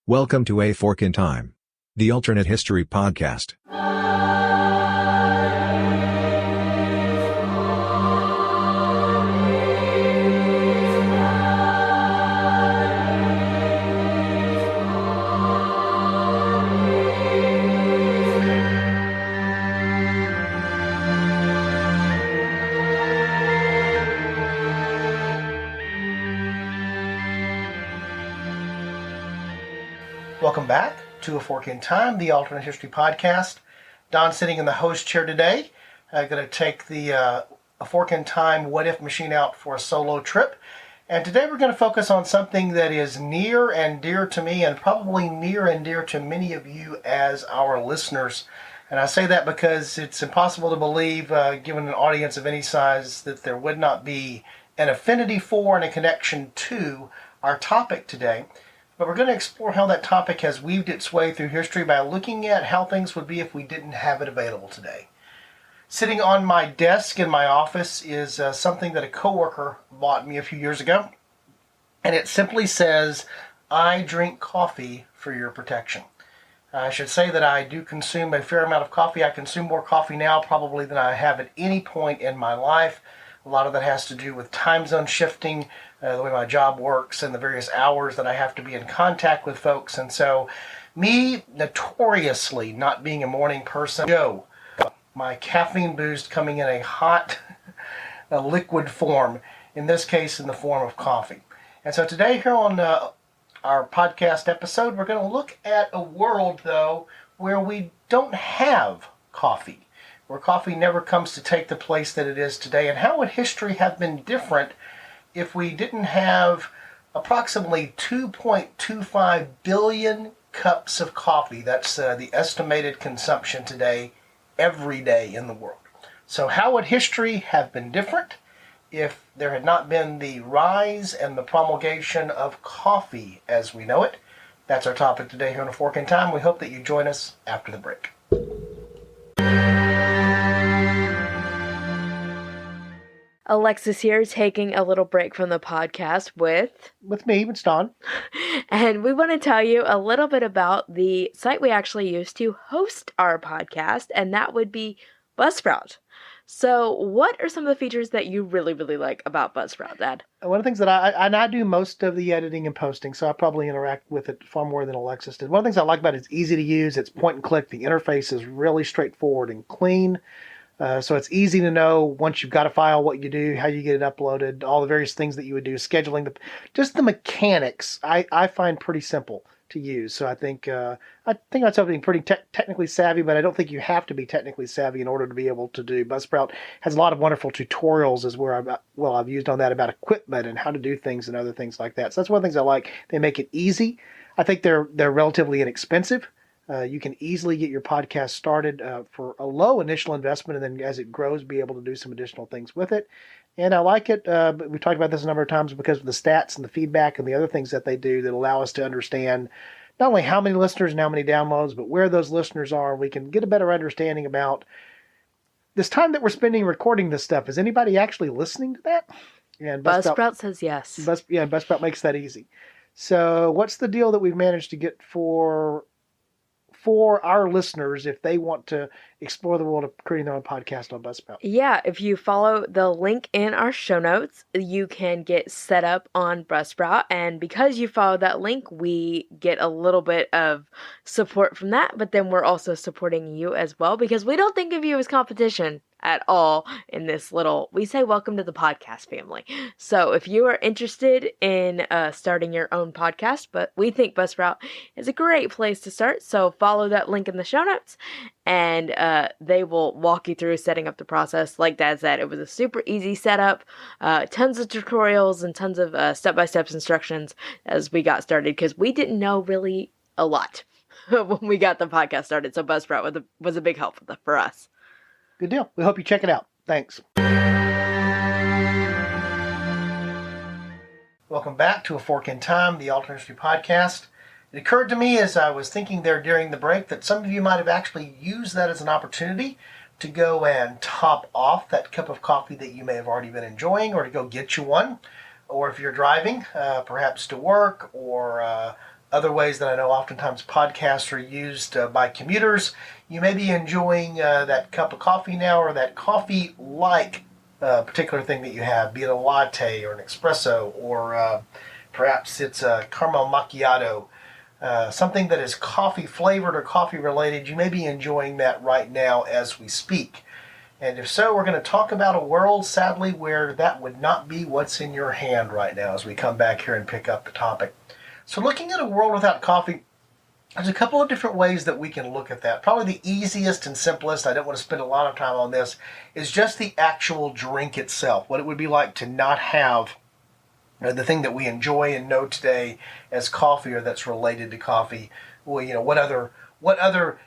Welcome to A Fork in Time, the alternate history podcast. Welcome back to A Fork in Time, the alternate history podcast. Don sitting in the host chair today. I'm going to take the A Fork in Time What If machine out for a solo trip. And today we're going to focus on something that is near and dear to me and probably near and dear to many of you as our listeners. And I say that because it's impossible to believe, given an audience of any size, that there would not be an affinity for and a connection to our topic today. But we're going to explore how that topic has weaved its way through history by looking at how things would be if we didn't have it available today. Sitting on my desk in my office is something that a coworker bought me a few years ago. And it simply says, "I drink coffee for your protection." I should say that I do consume a fair amount of coffee. I consume more coffee now probably than I have at any point in my life. A lot of that has to do with time zone shifting, the way my job works, and the various hours that I have to be in contact with folks. And so, me notoriously not being a morning person, my caffeine boost coming in a hot a liquid form, in this case in the form of coffee. And so today here on our podcast episode, we're going to look at a world, though, where we don't have coffee, where coffee never comes to take the place that it is today, and how would history have been different if we didn't have approximately 2.25 billion cups of coffee. That's the estimated consumption today, every day in the world. So how would history have been different if there had not been the rise and the promulgation of coffee as we know it? That's our topic today here on A Fork in Time. We hope that you join us after the break. Alexis here, taking a little break from the podcast with me, it's Don. And we want to tell you a little bit about the site we actually use to host our podcast, and that would be Buzzsprout. So what are some of the features that you really, really like about Buzzsprout, Dad? One of the things that I do most of the editing and posting, so I probably interact with it far more than Alexis did. One of the things I like about it, it's easy to use, it's point and click, the interface is really straightforward and clean. So it's easy to know once you've got a file what you do, how you get it uploaded, all the various things that you would do, scheduling, just the mechanics I find pretty simple to use. So I think that's something pretty technically savvy, but I don't think you have to be technically savvy in order to be able to do. Buzzsprout has a lot of wonderful tutorials as where I've used on that about equipment and how to do things and other things like that. So that's one of the things I like. They make it easy. I think they're relatively inexpensive. You can easily get your podcast started for a low initial investment, and then as it grows, be able to do some additional things with it. And I like it. But we've talked about this a number of times because of the stats and the feedback and the other things that they do that allow us to understand not only how many listeners and how many downloads, but where those listeners are. We can get a better understanding about this time that we're spending recording this stuff. Is anybody actually listening to that? And Buzzsprout says yes. Buzzsprout makes that easy. So what's the deal that we've managed to get for our listeners if they want to explore the world of creating their own podcast on Buzzsprout? Yeah, if you follow the link in our show notes, you can get set up on Buzzsprout. And because you follow that link, we get a little bit of support from that. But then we're also supporting you as well, because we don't think of you as competition at all in this we say welcome to the podcast family. So if you are interested in starting your own podcast, but we think Buzzsprout is a great place to start, so follow that link in the show notes, and they will walk you through setting up the process. Like Dad said, it was a super easy setup, tons of tutorials and tons of step-by-step instructions as we got started, because we didn't know really a lot when we got the podcast started, so Buzzsprout was a big help for us. Good deal. We hope you check it out. Thanks. Welcome back to A Fork in Time, the alternate history podcast. It occurred to me as I was thinking there during the break that some of you might have actually used that as an opportunity to go and top off that cup of coffee that you may have already been enjoying, or to go get you one. Or if you're driving, perhaps to work or other ways that I know oftentimes podcasts are used by commuters. You may be enjoying that cup of coffee now, or that coffee-like particular thing that you have, be it a latte or an espresso, or perhaps it's a caramel macchiato, something that is coffee flavored or coffee related. You may be enjoying that right now as we speak. And if so, we're going to talk about a world, sadly, where that would not be what's in your hand right now as we come back here and pick up the topic. So looking at a world without coffee, there's a couple of different ways that we can look at that. Probably the easiest and simplest, I don't want to spend a lot of time on this, is just the actual drink itself. What it would be like to not have the thing that we enjoy and know today as coffee, or that's related to coffee. Well, what other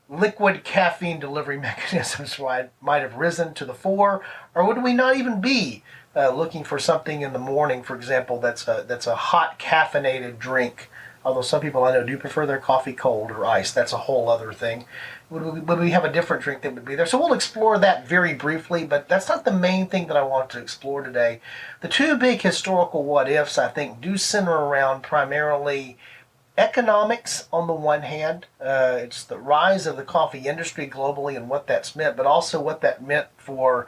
liquid caffeine delivery mechanisms might have risen to the fore, or would we not even be looking for something in the morning, for example, that's a hot caffeinated drink? Although some people I know do prefer their coffee cold or iced. That's a whole other thing. Would we have a different drink that would be there? So we'll explore that very briefly, but that's not the main thing that I want to explore today. The two big historical what-ifs, I think, do center around primarily economics on the one hand. It's the rise of the coffee industry globally and what that's meant, but also what that meant for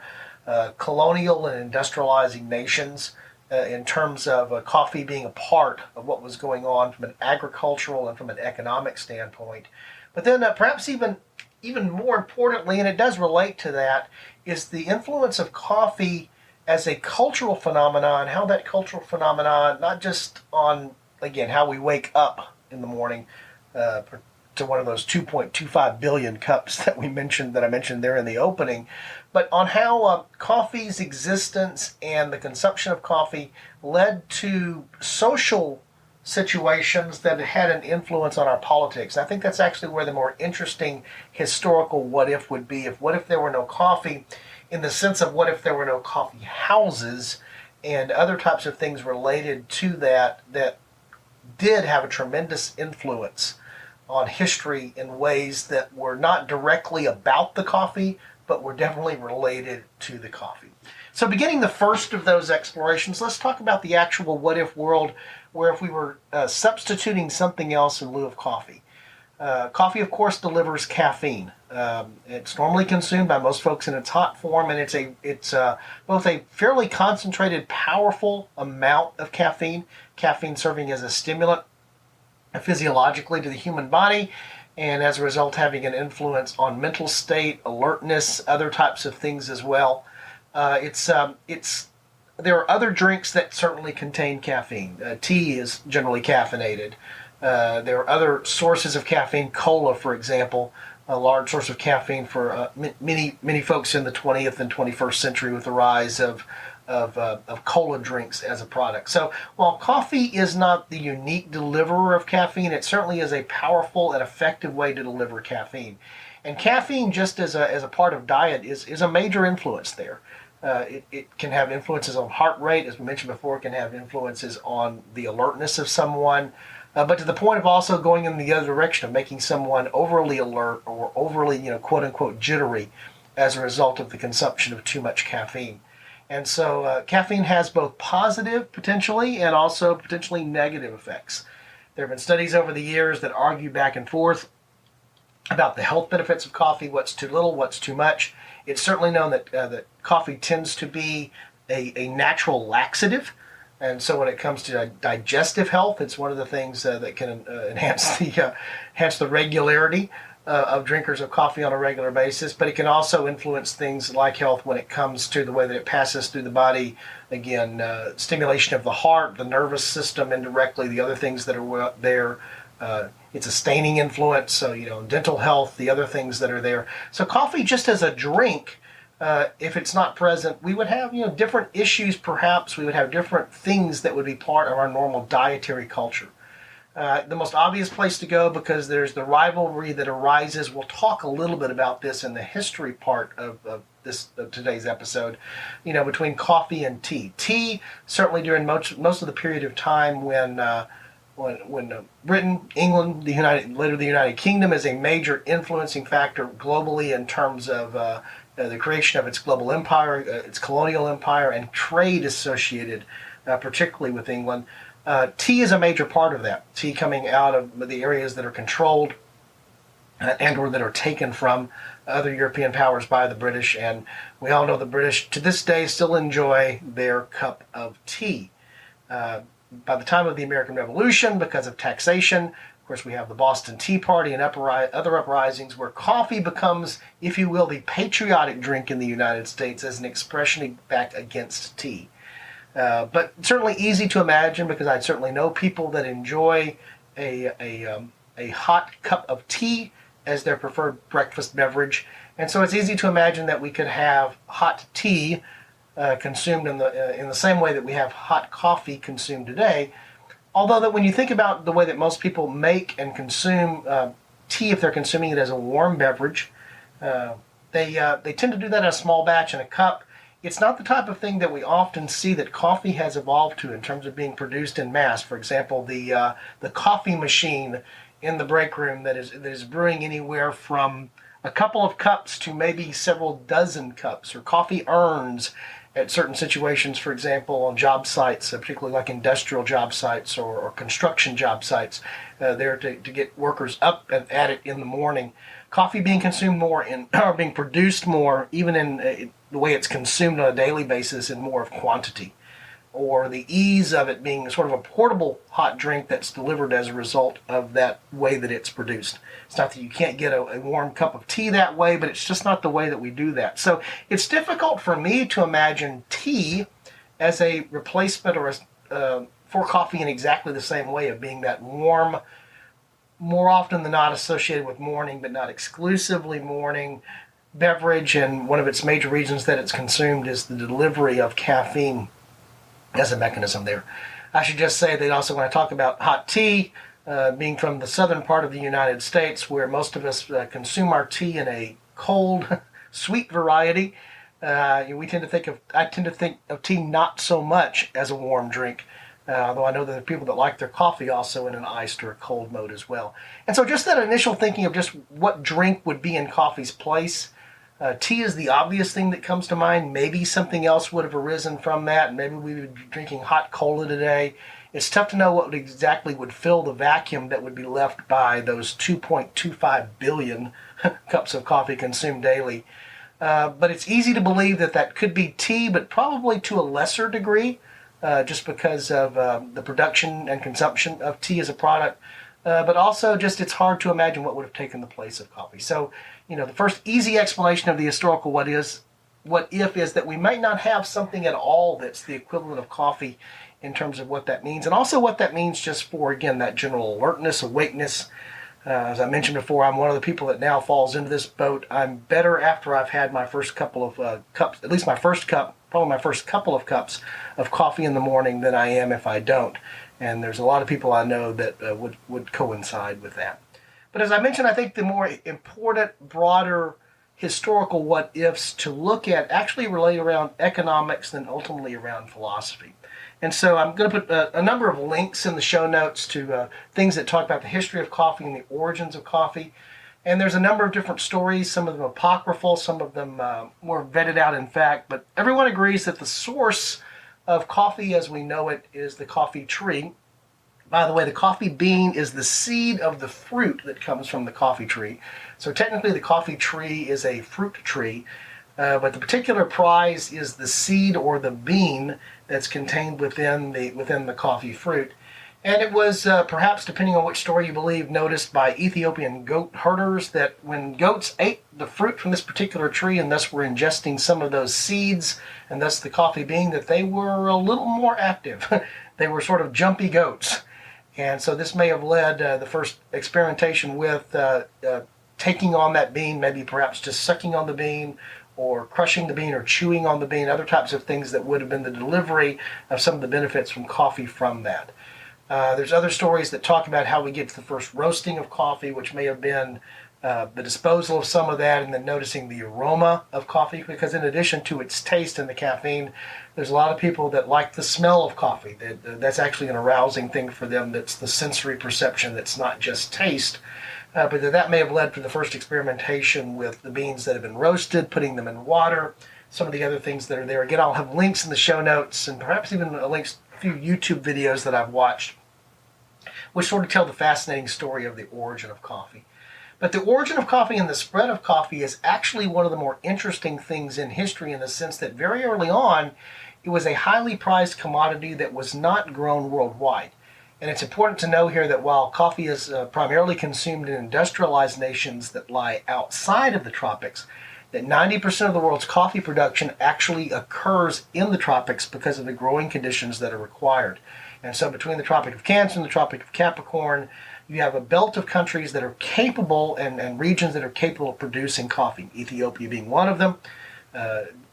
colonial and industrializing nations in terms of coffee being a part of what was going on from an agricultural and from an economic standpoint. But then perhaps even more importantly, and it does relate to that, is the influence of coffee as a cultural phenomenon, how that cultural phenomenon, not just on, again, how we wake up in the morning to one of those 2.25 billion cups that I mentioned there in the opening, but on how coffee's existence and the consumption of coffee led to social situations that had an influence on our politics. I think that's actually where the more interesting historical what-if would be. What if there were no coffee, in the sense of what if there were no coffee houses and other types of things related to that did have a tremendous influence on history in ways that were not directly about the coffee, but were definitely related to the coffee. So beginning the first of those explorations, let's talk about the actual what-if world, where if we were substituting something else in lieu of coffee. Coffee, of course, delivers caffeine. It's normally consumed by most folks in its hot form, and it's both a fairly concentrated, powerful amount of caffeine serving as a stimulant physiologically to the human body, and as a result having an influence on mental state, alertness, other types of things as well. There are other drinks that certainly contain caffeine. Tea is generally caffeinated. There are other sources of caffeine. Cola, for example, a large source of caffeine for many folks in the 20th and 21st century, with the rise of cola drinks as a product. So while coffee is not the unique deliverer of caffeine, it certainly is a powerful and effective way to deliver caffeine. And caffeine, just as a part of diet, is a major influence there. It can have influences on heart rate, as we mentioned before. It can have influences on the alertness of someone, but to the point of also going in the other direction of making someone overly alert or overly, quote unquote, jittery as a result of the consumption of too much caffeine. And so caffeine has both positive potentially and also potentially negative effects. There have been studies over the years that argue back and forth about the health benefits of coffee, what's too little, what's too much. It's certainly known that coffee tends to be a natural laxative. And so when it comes to digestive health, it's one of the things that can enhance the regularity of drinkers of coffee on a regular basis. But it can also influence things like health when it comes to the way that it passes through the body. Again, stimulation of the heart, the nervous system indirectly, the other things that are there. It's a staining influence, so dental health, the other things that are there. So coffee, just as a drink, if it's not present, we would have different issues. Perhaps we would have different things that would be part of our normal dietary culture. The most obvious place to go, because there's the rivalry that arises. We'll talk a little bit about this in the history part of today's episode. Between coffee and tea. Tea, certainly during most of the period of time when Britain, England, later the United Kingdom, is a major influencing factor globally in terms of the creation of its global empire, its colonial empire, and trade associated, particularly with England. Tea is a major part of that. Tea coming out of the areas that are controlled and or that are taken from other European powers by the British. And we all know the British to this day still enjoy their cup of tea. By the time of the American Revolution, because of taxation, of course, we have the Boston Tea Party and other uprisings where coffee becomes, if you will, the patriotic drink in the United States as an expression back against tea. But certainly easy to imagine, because I certainly know people that enjoy a hot cup of tea as their preferred breakfast beverage. And so it's easy to imagine that we could have hot tea consumed in the same way that we have hot coffee consumed today. Although that when you think about the way that most people make and consume tea, if they're consuming it as a warm beverage, they tend to do that in a small batch in a cup. It's not the type of thing that we often see that coffee has evolved to in terms of being produced in mass. For example, the coffee machine in the break room that is brewing anywhere from a couple of cups to maybe several dozen cups, or coffee urns at certain situations, for example, on job sites, particularly like industrial job sites or construction job sites, there to get workers up and at it in the morning. Coffee being consumed more or being produced more, even in the way it's consumed on a daily basis, in more of quantity, or the ease of it being sort of a portable hot drink that's delivered as a result of that way that it's produced. It's not that you can't get a warm cup of tea that way, but it's just not the way that we do that. So it's difficult for me to imagine tea as a replacement or for coffee in exactly the same way of being that warm, more often than not associated with morning, but not exclusively morning beverage. And one of its major reasons that it's consumed is the delivery of caffeine as a mechanism there. I should just say that also when I talk about hot tea, being from the southern part of the United States, where most of us consume our tea in a cold, sweet variety, I tend to think of tea not so much as a warm drink, although I know that there are people that like their coffee also in an iced or a cold mode as well. And so just that initial thinking of just what drink would be in coffee's place. Tea is the obvious thing that comes to mind. Maybe something else would have arisen from that. Maybe we would be drinking hot cola today. It's tough to know what exactly would fill the vacuum that would be left by those 2.25 billion cups of coffee consumed daily. But it's easy to believe that could be tea, but probably to a lesser degree, just because of the production and consumption of tea as a product. But also just it's hard to imagine what would have taken the place of coffee. So, the first easy explanation of the historical what if is that we might not have something at all that's the equivalent of coffee in terms of what that means, and also what that means just for, again, that general alertness, awakeness. As I mentioned before, I'm one of the people that now falls into this boat. I'm better after I've had my first couple of cups, at least my first cup, probably my first couple of cups of coffee in the morning than I am if I don't. And there's a lot of people I know that would coincide with that. But as I mentioned, I think the more important, broader historical what-ifs to look at actually relate around economics than ultimately around philosophy. And so I'm going to put a number of links in the show notes to things that talk about the history of coffee and the origins of coffee. And there's a number of different stories, some of them apocryphal, some of them more vetted out in fact. But everyone agrees that the source of coffee as we know it is the coffee tree. By the way, the coffee bean is the seed of the fruit that comes from the coffee tree. So technically the coffee tree is a fruit tree, but the particular prize is the seed or the bean that's contained within the coffee fruit. And it was perhaps, depending on which story you believe, noticed by Ethiopian goat herders that when goats ate the fruit from this particular tree and thus were ingesting some of those seeds and thus the coffee bean, that they were a little more active. They were sort of jumpy goats. And so this may have led the first experimentation with taking on that bean, maybe perhaps just sucking on the bean or crushing the bean or chewing on the bean, other types of things that would have been the delivery of some of the benefits from coffee from that. There's other stories that talk about how we get to the first roasting of coffee, which may have been the disposal of some of that and then noticing the aroma of coffee, because in addition to its taste and the caffeine, there's a lot of people that like the smell of coffee. That's actually an arousing thing for them. That's the sensory perception that's not just taste. But that may have led to the first experimentation with the beans that have been roasted, putting them in water, some of the other things that are there. Again, I'll have links in the show notes and perhaps even links few YouTube videos that I've watched, which sort of tell the fascinating story of the origin of coffee. But the origin of coffee and the spread of coffee is actually one of the more interesting things in history, in the sense that very early on, it was a highly prized commodity that was not grown worldwide. And it's important to know here that while coffee is primarily consumed in industrialized nations that lie outside of the tropics, that 90% of the world's coffee production actually occurs in the tropics because of the growing conditions that are required. And so between the Tropic of Cancer and the Tropic of Capricorn, you have a belt of countries that are capable and regions that are capable of producing coffee, Ethiopia being one of them.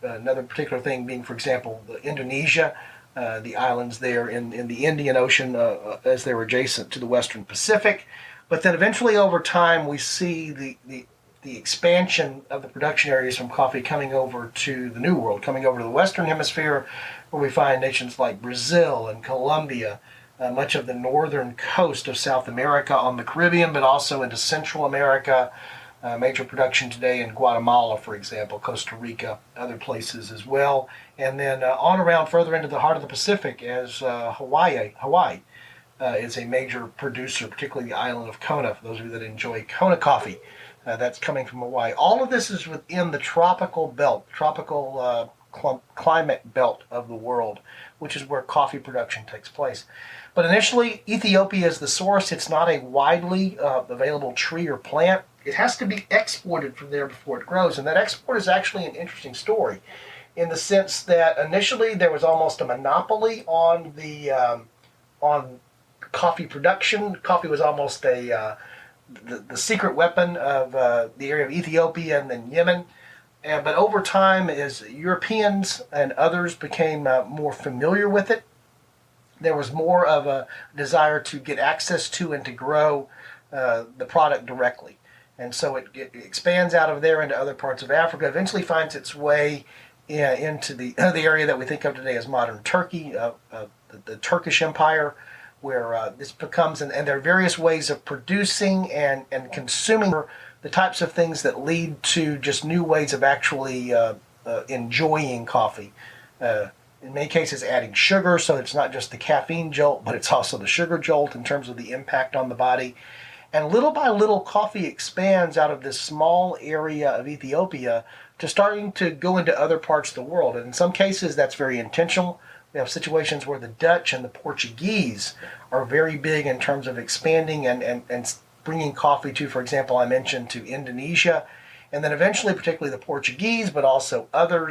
Another particular thing being, for example, Indonesia, the islands there in the Indian Ocean as they're adjacent to the Western Pacific. But then eventually over time we see the expansion of the production areas from coffee coming over to the New World, coming over to the Western Hemisphere, where we find nations like Brazil and Colombia, much of the northern coast of South America on the Caribbean, but also into Central America. Major production today in Guatemala, for example, Costa Rica, other places as well. And then on around further into the heart of the Pacific as Hawaii is a major producer, particularly the island of Kona, for those of you that enjoy Kona coffee. That's coming from Hawaii. All of this is within the tropical belt, tropical climate belt of the world, which is where coffee production takes place. But initially, Ethiopia is the source. It's not a widely available tree or plant. It has to be exported from there before it grows. And that export is actually an interesting story in the sense that initially there was almost a monopoly on on coffee production. Coffee was almost the secret weapon of the area of Ethiopia and then Yemen. But over time, as Europeans and others became more familiar with it, there was more of a desire to get access to and to grow the product directly. And so it expands out of there into other parts of Africa, eventually finds its way into the area that we think of today as modern Turkey, the Turkish Empire, where this becomes, and there are various ways of producing and consuming the types of things that lead to just new ways of actually enjoying coffee. In many cases, adding sugar, so it's not just the caffeine jolt, but it's also the sugar jolt in terms of the impact on the body. And little by little, coffee expands out of this small area of Ethiopia to starting to go into other parts of the world. And in some cases, that's very intentional. We have situations where the Dutch and the Portuguese are very big in terms of expanding and bringing coffee to, for example, I mentioned, to Indonesia. And then eventually, particularly the Portuguese, but also other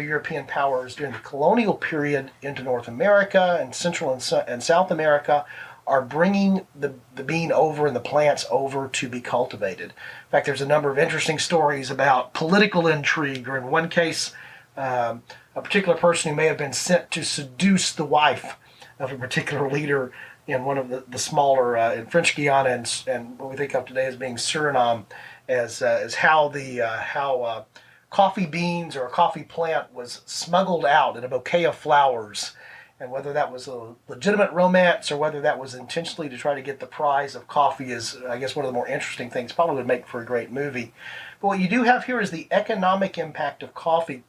European powers during the colonial period into North America and Central and South America are bringing the bean over and the plants over to be cultivated. In fact, there's a number of interesting stories about political intrigue, or in one case, a particular person who may have been sent to seduce the wife of a particular leader in one of the smaller, in French Guiana and what we think of today as being Suriname, as how coffee beans or a coffee plant was smuggled out in a bouquet of flowers. And whether that was a legitimate romance or whether that was intentionally to try to get the prize of coffee is, I guess, one of the more interesting things. Probably would make for a great movie. But what you do have here is the economic impact of coffee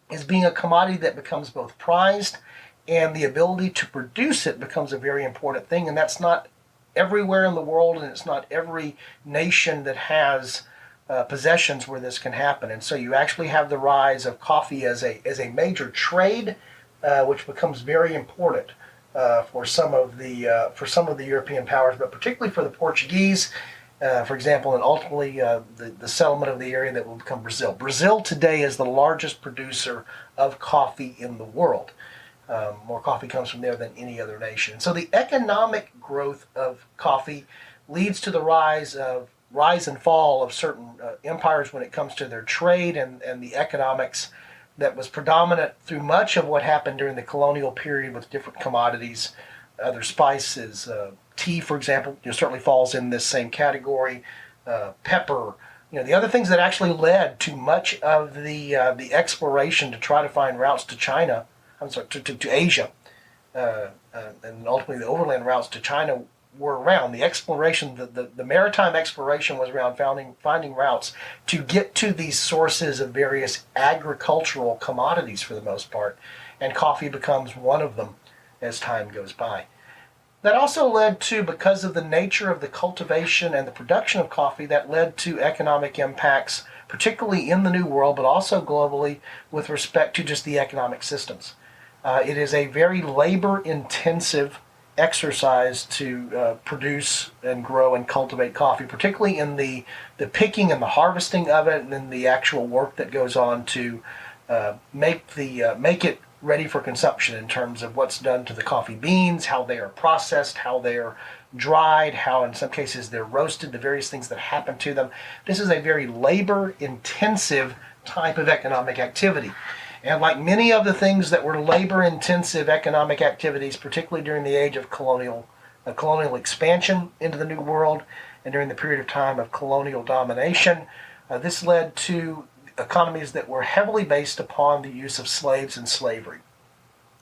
as being a commodity that becomes both prized, and the ability to produce it becomes a very important thing. And that's not everywhere in the world, and it's not every nation that has possessions where this can happen. And so you actually have the rise of coffee as a major trade, which becomes very important for some of the European powers, but particularly for the Portuguese, for example, and ultimately the settlement of the area that will become Brazil. Brazil today is the largest producer of coffee in the world. More coffee comes from there than any other nation. So the economic growth of coffee leads to the rise and fall of certain empires when it comes to their trade and the economics that was predominant through much of what happened during the colonial period with different commodities, other spices. Tea, for example, certainly falls in this same category. Pepper, the other things that actually led to much of the exploration to try to find routes to China, to Asia, and ultimately the overland routes to China were around the exploration. The maritime exploration was around finding routes to get to these sources of various agricultural commodities for the most part, and coffee becomes one of them. as time goes by. That also led to, because of the nature of the cultivation and the production of coffee, that led to economic impacts, particularly in the New World, but also globally with respect to just the economic systems. It is a very labor-intensive exercise to produce and grow and cultivate coffee, particularly in the picking and the harvesting of it, and then the actual work that goes on to make it ready for consumption in terms of what's done to the coffee beans, how they are processed, how they are dried, how in some cases they're roasted, the various things that happen to them. This is a very labor-intensive type of economic activity. And like many of the things that were labor-intensive economic activities, particularly during the age of colonial expansion into the New World and during the period of time of colonial domination, this led to economies that were heavily based upon the use of slaves and slavery.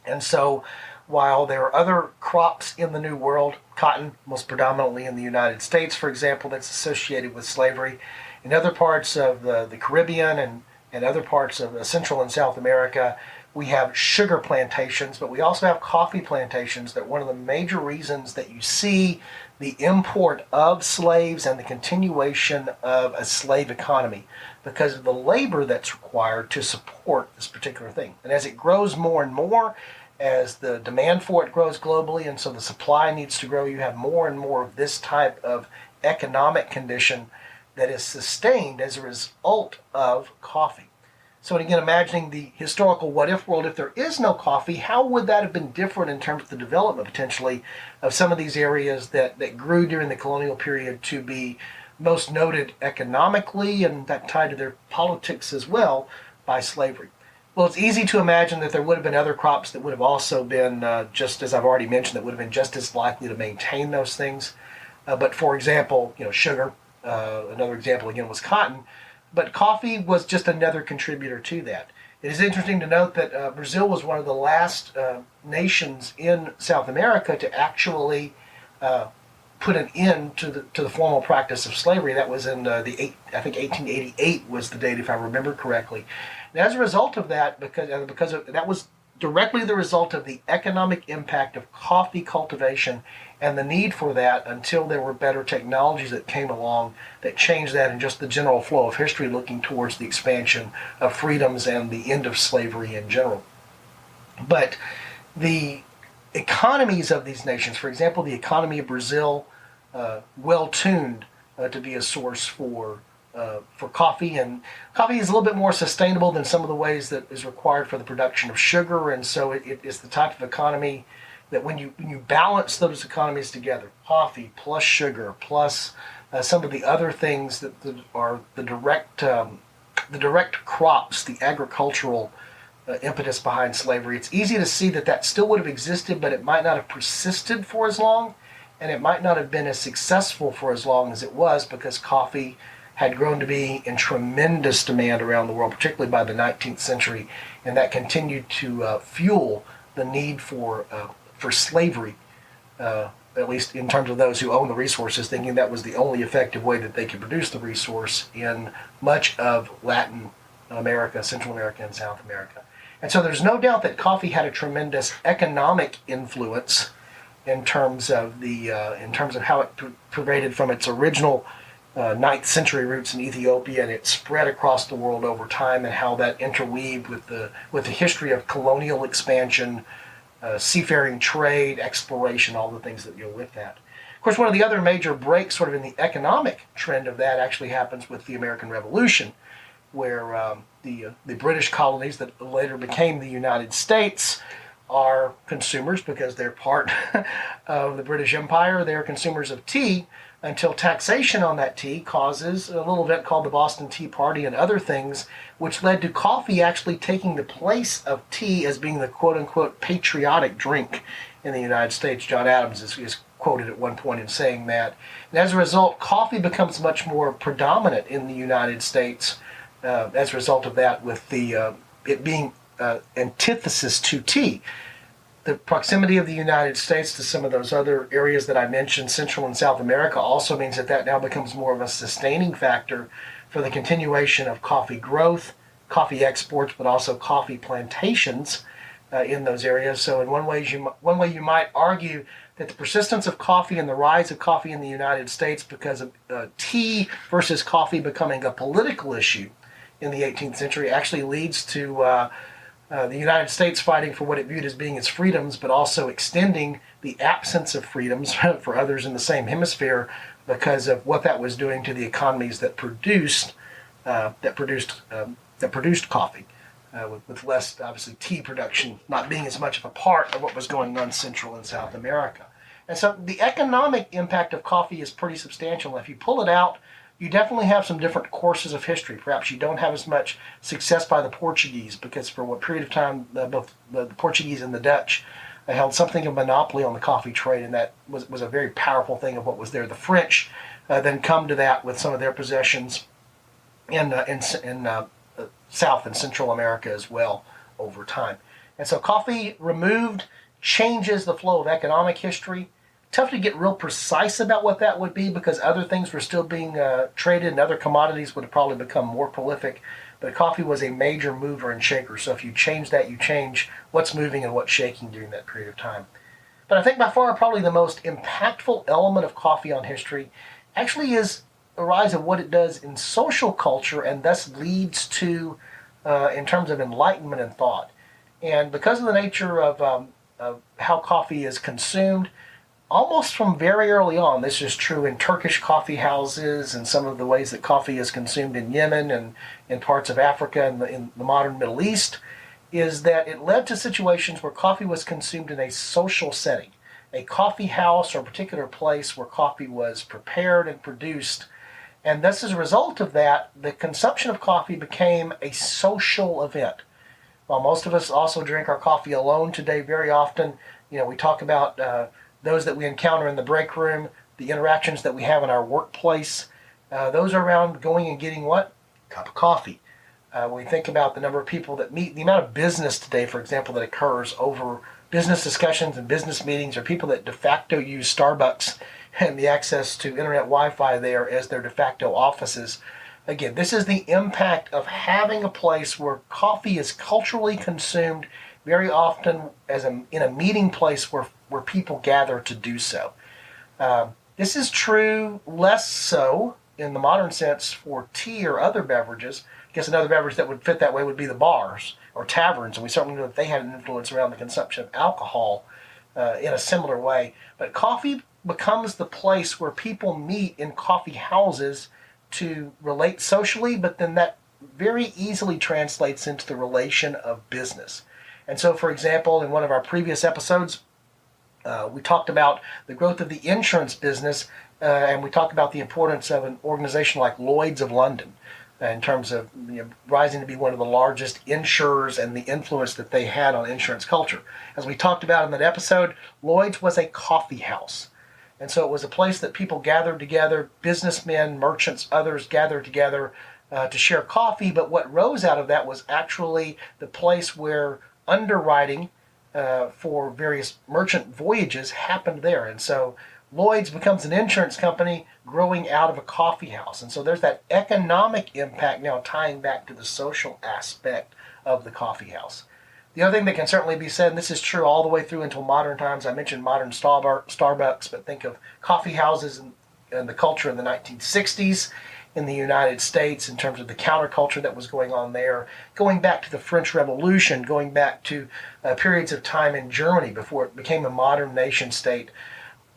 And so while there are other crops in the New World, cotton, most predominantly in the United States, for example, that's associated with slavery, in other parts of the Caribbean and other parts of Central and South America, we have sugar plantations, but we also have coffee plantations. That one of the major reasons that you see the import of slaves and the continuation of a slave economy, because of the labor that's required to support this particular thing. And as it grows more and more, as the demand for it grows globally, and so the supply needs to grow, you have more and more of this type of economic condition that is sustained as a result of coffee. So again, imagining the historical what-if world, if there is no coffee, how would that have been different in terms of the development, potentially, of some of these areas that grew during the colonial period to be most noted economically, and that tied to their politics as well, by slavery? Well, it's easy to imagine that there would have been other crops that would have also been, just as I've already mentioned, that would have been just as likely to maintain those things. But for example, sugar, another example again was cotton, but coffee was just another contributor to that. It is interesting to note that Brazil was one of the last nations in South America to actually put an end to the formal practice of slavery. That was in I think 1888 was the date, if I remember correctly. And as a result of that, that was directly the result of the economic impact of coffee cultivation and the need for that, until there were better technologies that came along that changed that, and just the general flow of history looking towards the expansion of freedoms and the end of slavery in general. But the economies of these nations, for example, the economy of Brazil, well-tuned to be a source for coffee, and coffee is a little bit more sustainable than some of the ways that is required for the production of sugar, and so it is the type of economy that when you balance those economies together, coffee plus sugar plus some of the other things that are the direct crops, the agricultural impetus behind slavery, it's easy to see that still would have existed, but it might not have persisted for as long, and it might not have been as successful for as long as it was, because coffee had grown to be in tremendous demand around the world, particularly by the 19th century, and that continued to fuel the need for slavery, at least in terms of those who own the resources, thinking that was the only effective way that they could produce the resource in much of Latin America, Central America, and South America. And so there's no doubt that coffee had a tremendous economic influence in terms of how it pervaded from its original 9th century roots in Ethiopia, and it spread across the world over time, and how that interweaved with the history of colonial expansion, seafaring trade, exploration, all the things that go with that. Of course, one of the other major breaks sort of in the economic trend of that actually happens with the American Revolution, where the British colonies that later became the United States are consumers, because they're part of the British Empire. They're consumers of tea, until taxation on that tea causes a little event called the Boston Tea Party and other things, which led to coffee actually taking the place of tea as being the quote-unquote patriotic drink in the United States. John Adams is quoted at one point in saying that. And as a result, coffee becomes much more predominant in the United States as a result of that, with it being antithesis to tea. The proximity of the United States to some of those other areas that I mentioned, Central and South America, also means that now becomes more of a sustaining factor for the continuation of coffee growth, coffee exports, but also coffee plantations in those areas. So in one way you might argue that the persistence of coffee and the rise of coffee in the United States because of tea versus coffee becoming a political issue in the 18th century actually leads to the United States fighting for what it viewed as being its freedoms, but also extending the absence of freedoms for others in the same hemisphere because of what that was doing to the economies that produced coffee, with less obviously tea production not being as much of a part of what was going on Central and South America. And so the economic impact of coffee is pretty substantial. If you pull it out, you definitely have some different courses of history. Perhaps you don't have as much success by the Portuguese because for what period of time both the Portuguese and the Dutch held something of a monopoly on the coffee trade, and that was a very powerful thing of what was there. The French then come to that with some of their possessions in South and Central America as well over time. And so coffee removed changes the flow of economic history. Tough to get real precise about what that would be because other things were still being traded and other commodities would have probably become more prolific. But coffee was a major mover and shaker. So if you change that, you change what's moving and what's shaking during that period of time. But I think by far probably the most impactful element of coffee on history actually is the rise of what it does in social culture and thus leads to in terms of enlightenment and thought. And because of the nature of how coffee is consumed, almost from very early on, this is true in Turkish coffee houses and some of the ways that coffee is consumed in Yemen and in parts of Africa and in the modern Middle East, is that it led to situations where coffee was consumed in a social setting. A coffee house or a particular place where coffee was prepared and produced. And thus, as a result of that, the consumption of coffee became a social event. While most of us also drink our coffee alone today, very often, we talk about those that we encounter in the break room, the interactions that we have in our workplace. Those are around going and getting what? A cup of coffee. When we think about the number of people that meet, the amount of business today, for example, that occurs over business discussions and business meetings, or people that de facto use Starbucks and the access to internet Wi-Fi there as their de facto offices. Again, this is the impact of having a place where coffee is culturally consumed very often in a meeting place where people gather to do so. This is true less so in the modern sense for tea or other beverages. I guess another beverage that would fit that way would be the bars or taverns, and we certainly know that they had an influence around the consumption of alcohol in a similar way. But coffee becomes the place where people meet in coffee houses to relate socially, but then that very easily translates into the relation of business. And so, for example, in one of our previous episodes, we talked about the growth of the insurance business, and we talked about the importance of an organization like Lloyd's of London in terms of rising to be one of the largest insurers and the influence that they had on insurance culture. As we talked about in that episode, Lloyd's was a coffee house. And so it was a place that people gathered together, businessmen, merchants, others gathered together to share coffee. But what rose out of that was actually the place where underwriting for various merchant voyages happened there. And so Lloyd's becomes an insurance company growing out of a coffee house. And so there's that economic impact now tying back to the social aspect of the coffee house. The other thing that can certainly be said, and this is true all the way through until modern times, I mentioned modern Starbucks, but think of coffee houses and the culture in the 1960s in the United States in terms of the counterculture that was going on there, going back to the French Revolution, going back to periods of time in Germany before it became a modern nation state.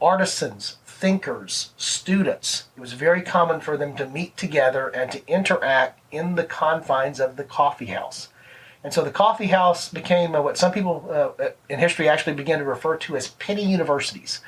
Artisans, thinkers, students, it was very common for them to meet together and to interact in the confines of the coffee house. And so the coffee house became what some people in history actually began to refer to as penny universities.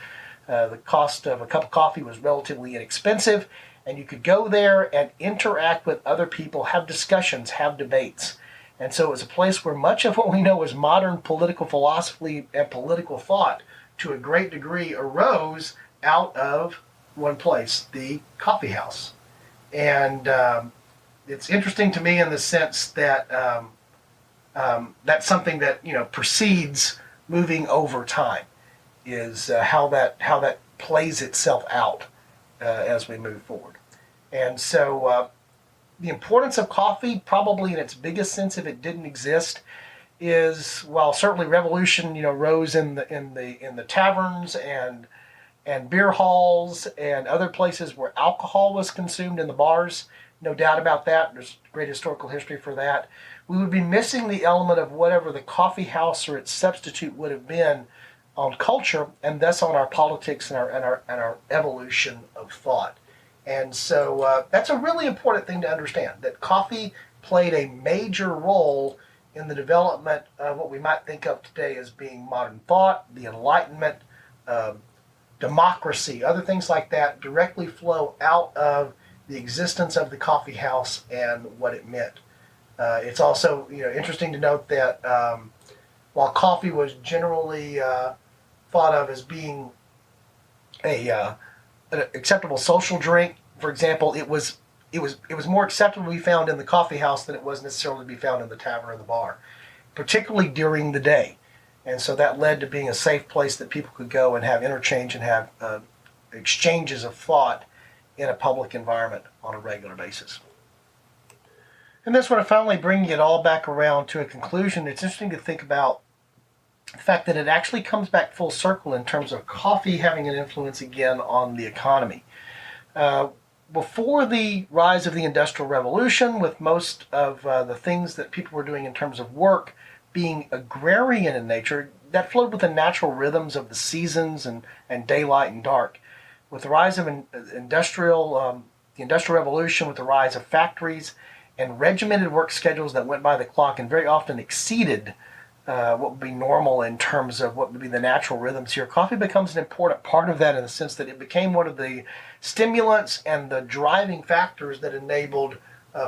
The cost of a cup of coffee was relatively inexpensive, and you could go there and interact with other people, have discussions, have debates. And so it was a place where much of what we know as modern political philosophy and political thought to a great degree arose out of one place, the coffee house. And it's interesting to me in the sense that that's something that proceeds moving over time, is how that plays itself out as we move forward. And so the importance of coffee, probably in its biggest sense if it didn't exist, is, while certainly revolution, rose in the taverns and beer halls and other places where alcohol was consumed in the bars, no doubt about that. There's great historical history for that. We would be missing the element of whatever the coffee house or its substitute would have been on culture, and thus on our politics and our evolution of thought. And so that's a really important thing to understand, that coffee played a major role in the development of what we might think of today as being modern thought, the Enlightenment, democracy, other things like that directly flow out of the existence of the coffee house and what it meant. It's also interesting to note that while coffee was generally thought of as being an acceptable social drink, for example, it was more acceptable to be found in the coffee house than it was necessarily to be found in the tavern or the bar, particularly during the day. And so that led to being a safe place that people could go and have interchange and have exchanges of thought in a public environment on a regular basis. And this one, finally bringing it all back around to a conclusion, it's interesting to think about the fact that it actually comes back full circle in terms of coffee having an influence again on the economy. Before the rise of the Industrial Revolution, with most of the things that people were doing in terms of work being agrarian in nature, that flowed with the natural rhythms of the seasons and daylight and dark. With the rise of the Industrial Revolution, with the rise of factories and regimented work schedules that went by the clock and very often exceeded what would be normal in terms of what would be the natural rhythms here, coffee becomes an important part of that in the sense that it became one of the stimulants and the driving factors that enabled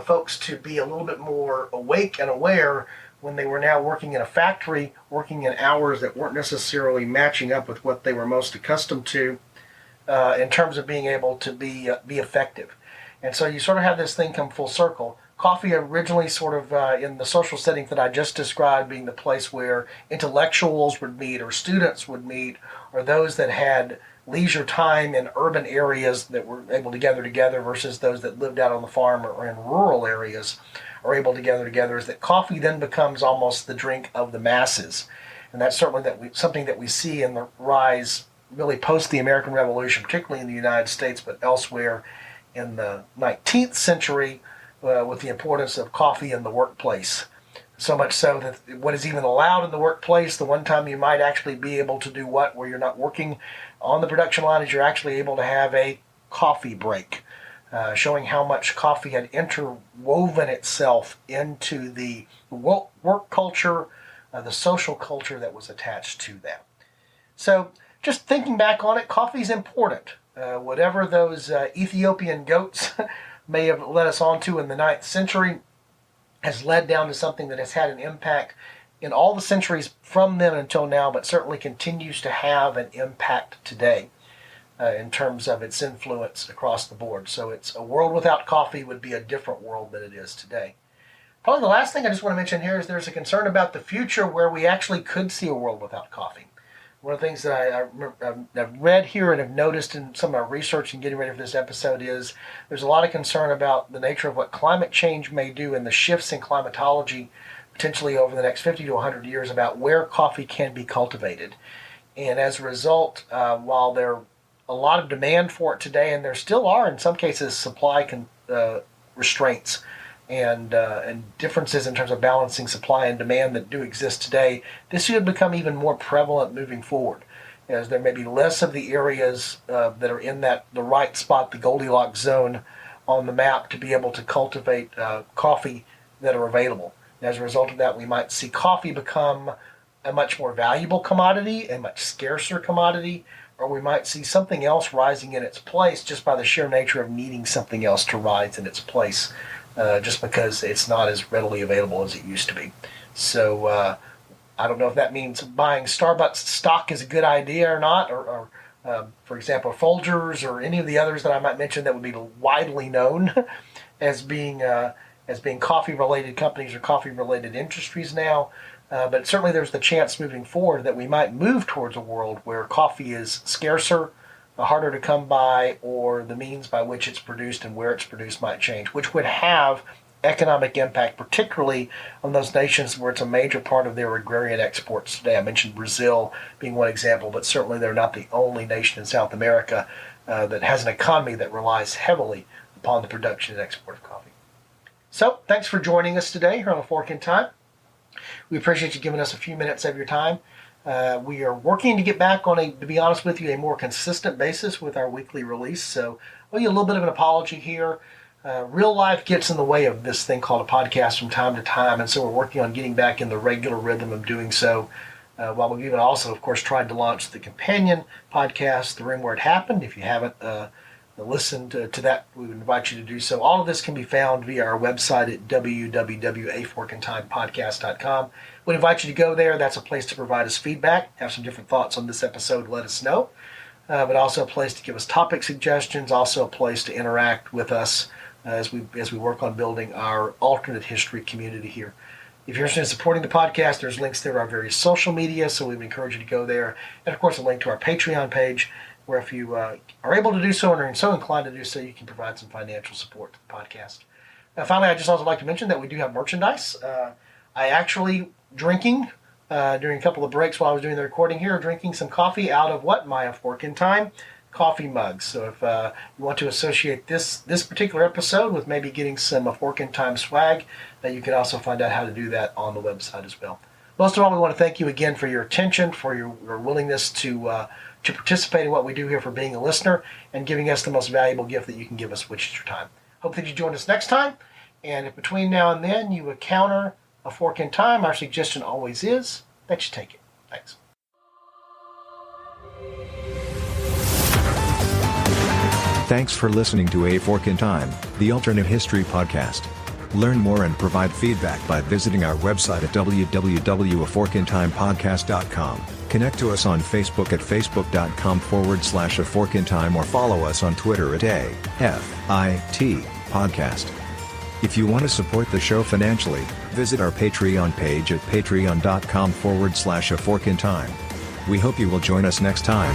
folks to be a little bit more awake and aware when they were now working in a factory, working in hours that weren't necessarily matching up with what they were most accustomed to in terms of being able to be effective. And so you sort of have this thing come full circle. Coffee originally sort of in the social setting that I just described being the place where intellectuals would meet or students would meet or those that had leisure time in urban areas that were able to gather together versus those that lived out on the farm or in rural areas are able to gather together, is that coffee then becomes almost the drink of the masses. And that's certainly something that we see in the rise really post the American Revolution, particularly in the United States, but elsewhere in the 19th century with the importance of coffee in the workplace. So much so that what is even allowed in the workplace, the one time you might actually be able to do where you're not working on the production line, is you're actually able to have a coffee break, showing how much coffee had interwoven itself into the work culture, the social culture that was attached to that. So just thinking back on it, coffee is important. Whatever those Ethiopian goats may have led us on to in the 9th century has led down to something that has had an impact in all the centuries from then until now, but certainly continues to have an impact today in terms of its influence across the board. So it's a world without coffee would be a different world than it is today. Probably the last thing I just want to mention here is there's a concern about the future where we actually could see a world without coffee. One of the things that I've read here and have noticed in some of our research and getting ready for this episode is there's a lot of concern about the nature of what climate change may do and the shifts in climatology potentially over the next 50 to 100 years about where coffee can be cultivated. And as a result, while there are a lot of demand for it today, and there still are in some cases supply restraints and differences in terms of balancing supply and demand that do exist today, this should become even more prevalent moving forward, as there may be less of the areas that are in the right spot, the Goldilocks zone on the map to be able to cultivate coffee that are available. And as a result of that, we might see coffee become a much more valuable commodity, a much scarcer commodity, or we might see something else rising in its place just by the sheer nature of needing something else to rise in its place. Just because it's not as readily available as it used to be. So I don't know if that means buying Starbucks stock is a good idea or not, or for example, Folgers or any of the others that I might mention that would be widely known as being coffee-related companies or coffee-related industries now. But certainly there's the chance moving forward that we might move towards a world where coffee is scarcer, harder to come by, or the means by which it's produced and where it's produced might change, which would have economic impact, particularly on those nations where it's a major part of their agrarian exports today. I mentioned Brazil being one example, but certainly they're not the only nation in South America that has an economy that relies heavily upon the production and export of coffee. So, thanks for joining us today here on A Fork in Time. We appreciate you giving us a few minutes of your time. We are working to get back on to be honest with you, a more consistent basis with our weekly release. So, I'll give you a little bit of an apology here. Real life gets in the way of this thing called a podcast from time to time, and so we're working on getting back in the regular rhythm of doing so. While we've even also, of course, tried to launch the companion podcast, The Room Where It Happened. If you haven't listened to that, we would invite you to do so. All of this can be found via our website at www.aforkintimepodcast.com. We'd invite you to go there. That's a place to provide us feedback, have some different thoughts on this episode, let us know. But also a place to give us topic suggestions, also a place to interact with us as we work on building our alternate history community here. If you're interested in supporting the podcast, there's links there to our various social media, so we would encourage you to go there. And, of course, a link to our Patreon page, where if you are able to do so and are so inclined to do so, you can provide some financial support to the podcast. Finally, I'd just also like to mention that we do have merchandise. I actually drinking during a couple of breaks while I was doing the recording here, drinking some coffee out of what? My A Fork in Time coffee mugs. So if you want to associate this particular episode with maybe getting some A Fork in Time swag, you can also find out how to do that on the website as well. Most of all, we want to thank you again for your attention, for your willingness to participate in what we do here, for being a listener, and giving us the most valuable gift that you can give us, which is your time. Hope that you join us next time, and if between now and then you encounter A Fork in Time, our suggestion always is that you take it. Thanks. Thanks for listening to A Fork in Time, the alternate history podcast. Learn more and provide feedback by visiting our website at www.aforkintimepodcast.com. Connect to us on Facebook at facebook.com/aforkintime, or follow us on Twitter at AFIT Podcast. If you want to support the show financially, visit our Patreon page at patreon.com/aforkintime. We hope you will join us next time.